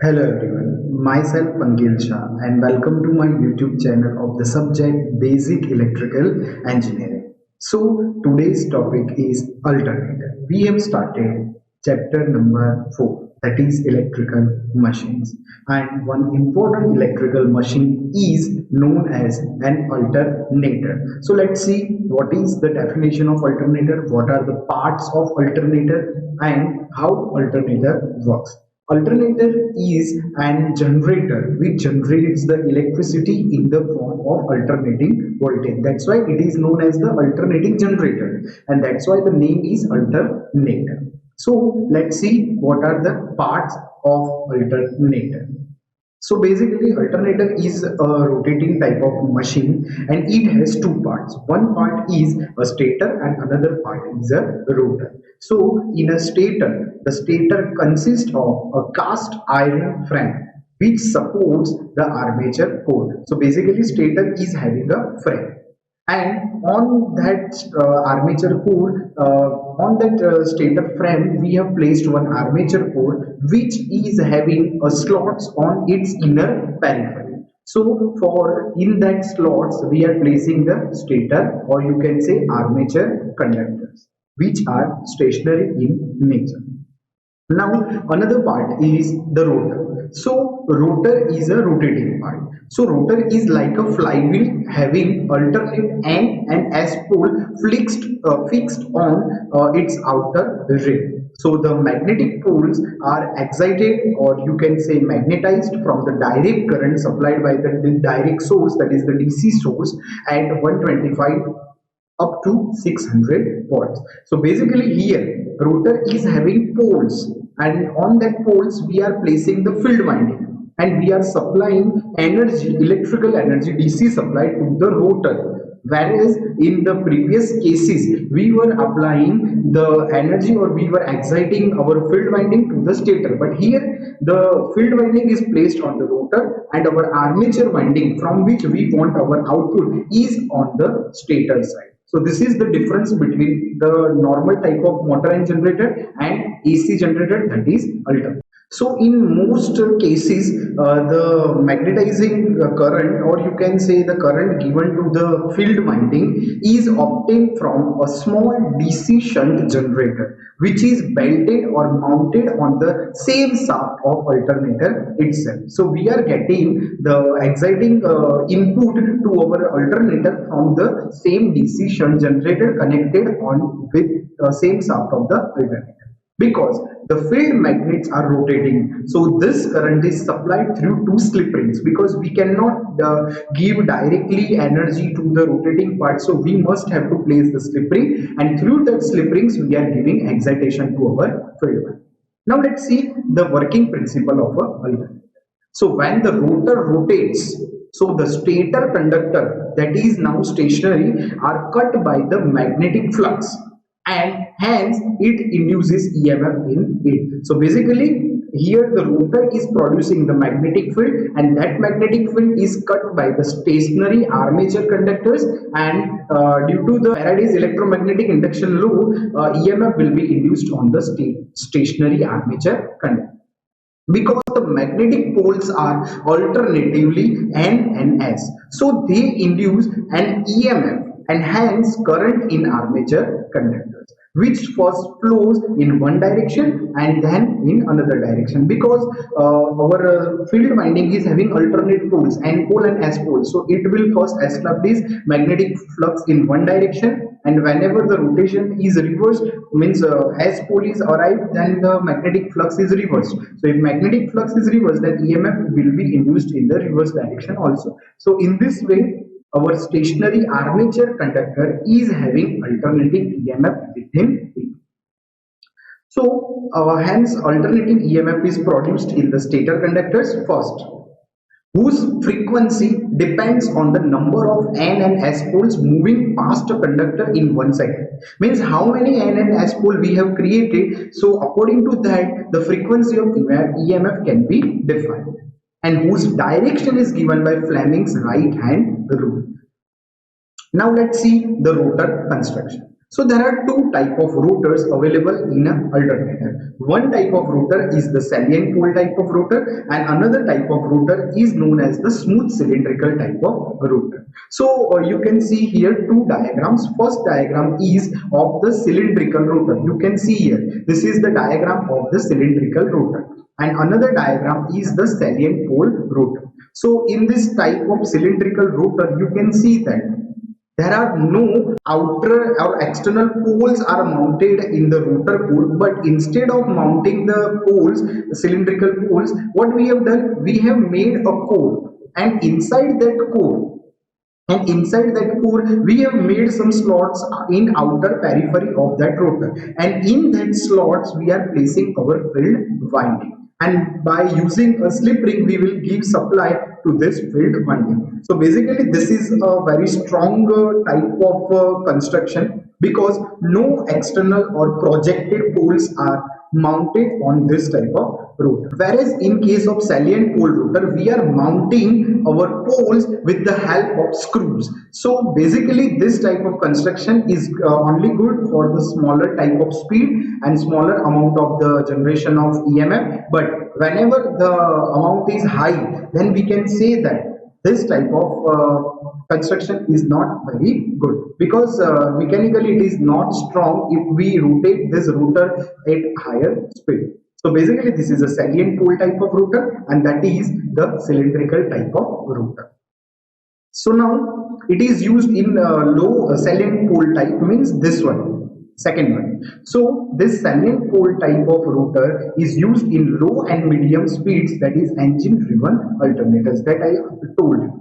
Hello everyone, myself Pangil Shah and welcome to my YouTube channel of the subject Basic Electrical Engineering. So today's topic is alternator. We have started chapter number 4, that is electrical machines, and one important electrical machine is known as an alternator. So let's see what is the definition of alternator, what are the parts of alternator, and how alternator works. Alternator is an generator which generates the electricity in the form of alternating voltage. That's why it is known as the alternating generator, and that's why the name is alternator. So let's see what are the parts of alternator. So basically, alternator is a rotating type of machine and it has two parts. One part is a stator and another part is a rotor. So in a stator, the stator consists of a cast iron frame which supports the armature core. So basically, stator is having a frame, and on that armature core, on that stator frame we have placed one armature core which is having a slots on its inner periphery. So for in that slots we are placing the stator, or you can say armature conductors, which are stationary in nature. Now another part is the rotor. So rotor is a rotating part. So rotor is like a flywheel having alternate end and S pole fixed on its outer rim. So the magnetic poles are excited, or you can say magnetized, from the direct current supplied by the direct source, that is the DC source, at 125 up to 600 watts. So basically here rotor is having poles, and on that poles we are placing the field winding, and we are supplying energy, electrical energy, DC supply to the rotor. Whereas in the previous cases we were applying the energy, or we were exciting our field winding to the stator, but here the field winding is placed on the rotor and our armature winding from which we want our output is on the stator side. So this is the difference between the normal type of motor and generator and AC generator, that is alternator. So in most cases, the magnetizing current, or you can say the current given to the field winding, is obtained from a small DC shunt generator, which is belted or mounted on the same shaft of alternator itself. So we are getting the exciting input to our alternator from the same DC shunt generator connected on with the same shaft of the alternator, because the field magnets are rotating. So this current is supplied through two slip rings, because we cannot give directly energy to the rotating part, so we must have to place the slip ring, and through that slip rings we are giving excitation to our field magnet. Now let's see the working principle of a alternator. So when the rotor rotates, so the stator conductor, that is now stationary, are cut by the magnetic flux, and hence it induces EMF in it. So basically here the rotor is producing the magnetic field, and that magnetic field is cut by the stationary armature conductors, and due to the Faraday's electromagnetic induction law, EMF will be induced on the stationary armature conductor, because the magnetic poles are alternatively N and S, so they induce an EMF and hence current in armature conductors, which first flows in one direction and then in another direction, because our field winding is having alternate poles, N pole and S pole. So it will first establish magnetic flux in one direction, and whenever the rotation is reversed, means S pole is arrived, then the magnetic flux is reversed. So if magnetic flux is reversed, then EMF will be induced in the reverse direction also. So in this way our stationary armature conductor is having alternating EMF within it. So hence alternating EMF is produced in the stator conductors first, whose frequency depends on the number of N and S poles moving past a conductor in 1 second. Means how many N and S pole we have created, so according to that the frequency of EMF can be defined, and whose direction is given by Fleming's right hand rule. Now let's see the rotor construction. So there are two type of rotors available in an alternator. One type of rotor is the salient pole type of rotor, and another type of rotor is known as the smooth cylindrical type of rotor. So you can see here two diagrams. First diagram is of the cylindrical rotor. You can see here, this is the diagram of the cylindrical rotor, and another diagram is the salient pole rotor. So in this type of cylindrical rotor, you can see that there are no outer or external poles are mounted in the rotor core, but instead of mounting the poles, the cylindrical poles, what we have done, we have made a core, and inside that core we have made some slots in outer periphery of that rotor, and in that slots we are placing our field winding, and by using a slip ring we will give supply to this field winding. So basically this is a very strong type of construction, because no external or projected poles are mounted on this type of rotor. Whereas in case of salient pole rotor, we are mounting our poles with the help of screws. So basically this type of construction is only good for the smaller type of speed and smaller amount of the generation of EMF. But whenever the amount is high, then we can say that this type of construction is not very good, because mechanically it is not strong if we rotate this rotor at higher speed. So basically this is a salient pole type of rotor, and that is the cylindrical type of rotor. So now it is used in low salient pole type, means this one, second one. So this salient pole type of rotor is used in low and medium speeds, that is engine driven alternators, that I told you.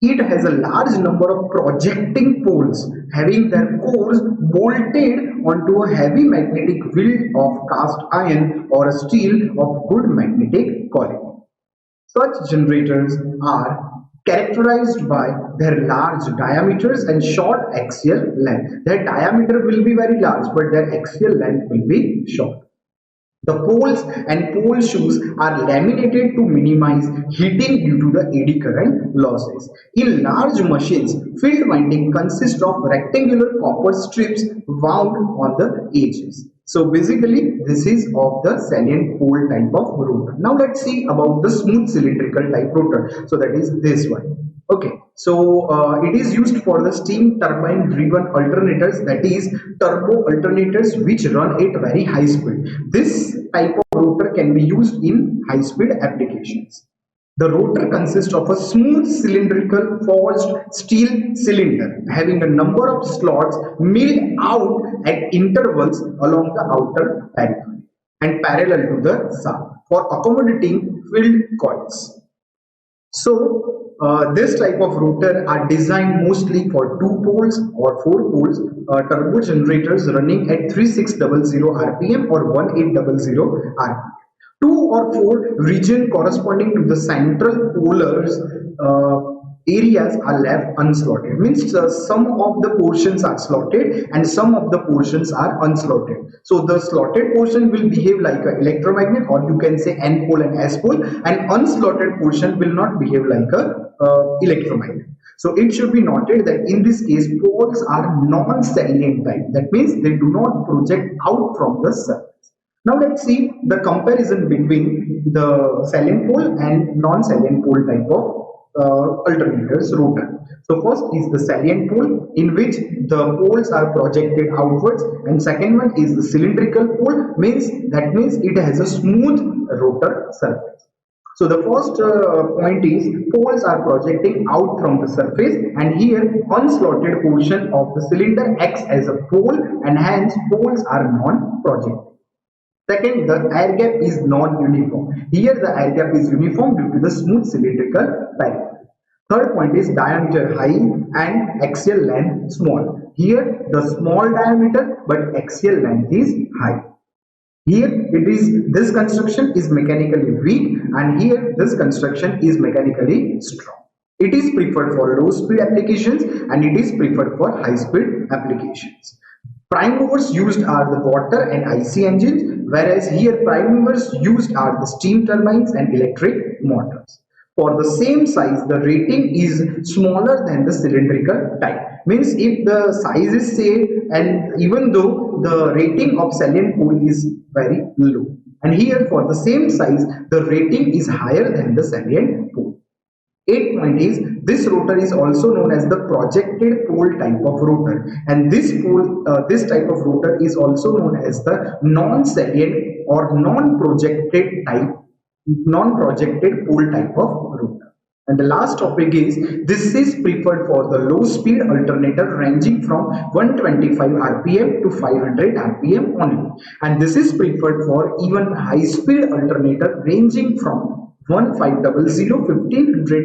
It has a large number of projecting poles having their cores bolted onto a heavy magnetic field of cast iron or steel of good magnetic quality. Such generators are characterized by their large diameters and short axial length. Their diameter will be very large, but their axial length will be short. The poles and pole shoes are laminated to minimize heating due to the eddy current losses. In large machines, field winding consists of rectangular copper strips wound on the edges. So basically this is of the salient pole type of rotor. Now let's see about the smooth cylindrical type rotor. So that is this one. Okay, so it is used for the steam turbine driven alternators, that is turbo alternators, which run at very high speed. This type of rotor can be used in high speed applications. The rotor consists of a smooth cylindrical forged steel cylinder having a number of slots milled out at intervals along the outer periphery and parallel to the shaft for accommodating filled coils. So this type of rotor are designed mostly for 2 poles or 4 poles turbo generators running at 3600 rpm or 1800 rpm. 2 or 4 regions corresponding to the central polars areas are left unslotted, means some of the portions are slotted and some of the portions are unslotted. So the slotted portion will behave like an electromagnet, or you can say N pole and S pole, and unslotted portion will not behave like a electromagnet. So it should be noted that in this case poles are non-salient type, that means they do not project out from the surface. Now let's see the comparison between the salient pole and non-salient pole type of alternators rotor. So first is the salient pole, in which the poles are projected outwards, and second one is the cylindrical pole, means it has a smooth rotor surface. So the first point is poles are projecting out from the surface, and here unslotted portion of the cylinder acts as a pole, and hence poles are non-projecting. Second, the air gap is non-uniform. Here the air gap is uniform due to the smooth cylindrical periphery. Third point is diameter high and axial length small. Here the small diameter but axial length is high. Here this construction is mechanically weak, and here this construction is mechanically strong. It is preferred for low speed applications and it is preferred for high speed applications. Prime movers used are the water and IC engines, whereas here prime movers used are the steam turbines and electric motors. For the same size, the rating is smaller than the cylindrical type. Means if the size is same and even though the rating of salient pole is very low, and here for the same size the rating is higher than the salient pole. Eighth point is this rotor is also known as the projected pole type of rotor, and this type of rotor is also known as the non-salient or non-projected pole type of rotor. And the last topic is this is preferred for the low speed alternator ranging from 125 rpm to 500 rpm only, and this is preferred for even high speed alternator ranging from 1500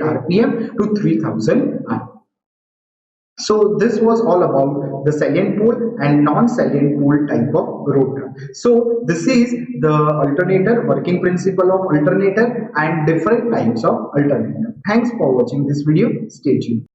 rpm to 3000 rpm. So this was all about the salient pole and non-salient pole type of rotor. So this is the alternator, working principle of alternator and different types of alternator. Thanks for watching this video. Stay tuned.